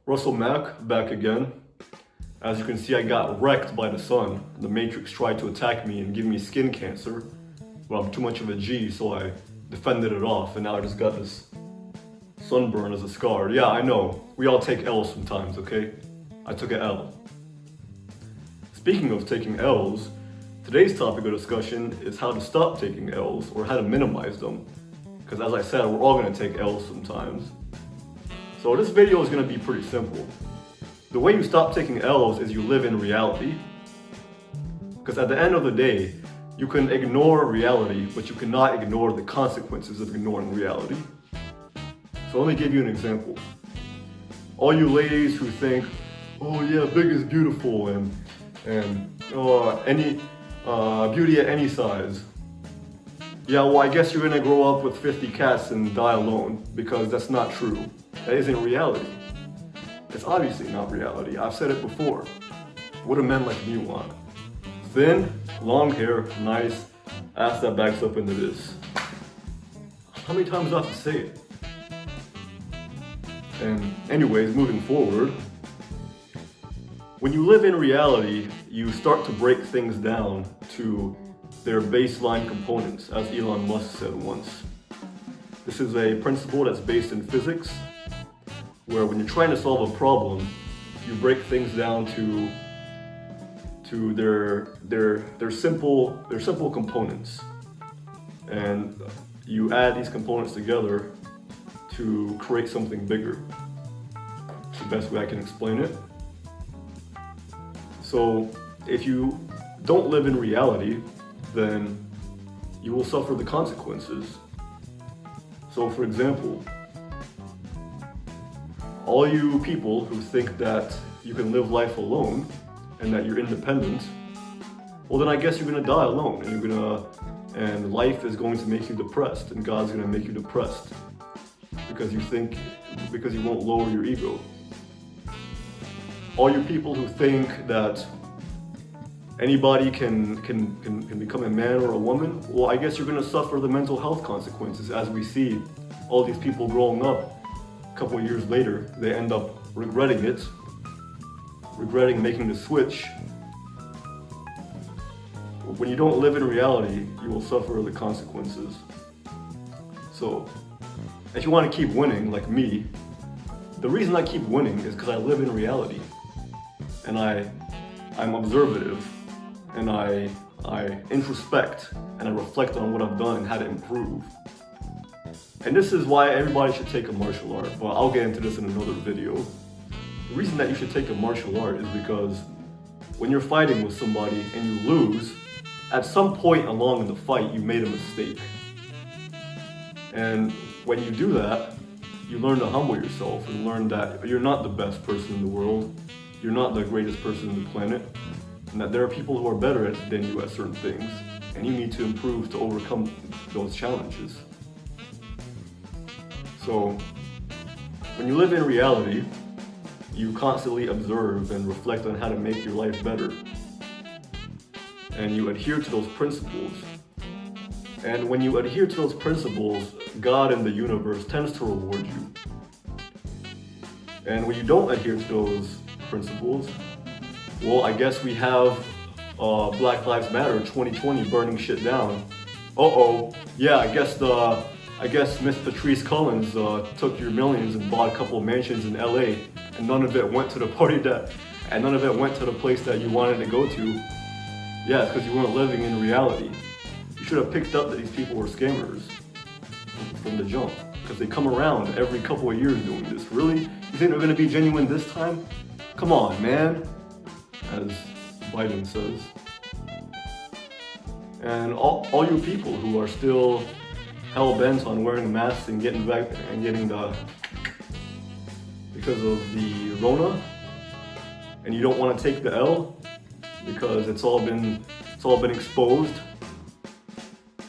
Russell Mack back again. As you can see, I got wrecked by the sun. The Matrix tried to attack me and give me skin cancer, but I'm too much of a G, so I defended it off, and now I just got this sunburn as a scar. Yeah, I know. We all take L's sometimes, okay? I took an L. Speaking of taking L's, today's topic of discussion is how to stop taking L's, or how to minimize them. Because as I said, we're all gonna take L's sometimes. So this video is gonna be pretty simple. The way you stop taking L's is you live in reality. Because at the end of the day, you can ignore reality, but you cannot ignore the consequences of ignoring reality. So let me give you an example. All you ladies who think, oh yeah, big is beautiful and any beauty at any size. Yeah, well, I guess you're gonna grow up with 50 cats and die alone, because that's not true. That isn't reality. It's obviously not reality. I've said it before. What do men like me want? Thin, long hair, nice, ass that backs up into this. How many times do I have to say it? And anyways, moving forward, when you live in reality, you start to break things down to their baseline components, as Elon Musk said once. This is a principle that's based in physics, where when you're trying to solve a problem, you break things down to their simple components, and you add these components together to create something bigger. It's the best way I can explain it. So if you don't live in reality, then you will suffer the consequences. So for example, all you people who think that you can live life alone and that you're independent, well then I guess you're gonna die alone, and life is going to make you depressed, and God's gonna make you depressed because you won't lower your ego. All you people who think that anybody can become a man or a woman, well I guess you're gonna suffer the mental health consequences, as we see all these people growing up. A couple of years later, they end up regretting making the switch. When you don't live in reality, you will suffer the consequences. So, if you want to keep winning, like me, the reason I keep winning is because I live in reality. And I'm observative, and I introspect, and I reflect on what I've done and how to improve. And this is why everybody should take a martial art, but I'll get into this in another video. The reason that you should take a martial art is because when you're fighting with somebody and you lose, at some point along in the fight you made a mistake. And when you do that, you learn to humble yourself and learn that you're not the best person in the world, you're not the greatest person on the planet, and that there are people who are better than you at certain things, and you need to improve to overcome those challenges. So, when you live in reality, you constantly observe and reflect on how to make your life better. And you adhere to those principles. And when you adhere to those principles, God and the universe tends to reward you. And when you don't adhere to those principles, well, I guess we have Black Lives Matter 2020 burning shit down. Yeah, I guess Miss Patrice Cullins took your millions and bought a couple of mansions in LA, and none of it went to the none of it went to the place that you wanted to go to. Yeah, it's because you weren't living in reality. You should have picked up that these people were scammers from the jump, because they come around every couple of years doing this. Really? You think they're gonna be genuine this time? Come on, man, as Biden says. And all you people who are still hell-bent on wearing masks and getting because of the Rona, and you don't want to take the L because it's all been exposed.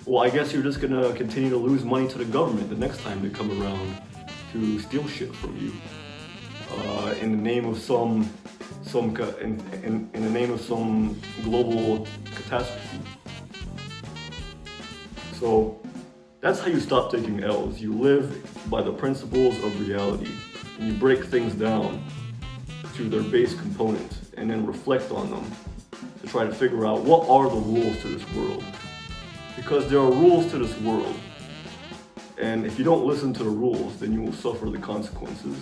Well, I guess you're just gonna continue to lose money to the government the next time they come around to steal shit from you, in the name of some global catastrophe. So that's how you stop taking L's. You live by the principles of reality, and you break things down to their base components and then reflect on them to try to figure out what are the rules to this world. Because there are rules to this world, and if you don't listen to the rules, then you will suffer the consequences.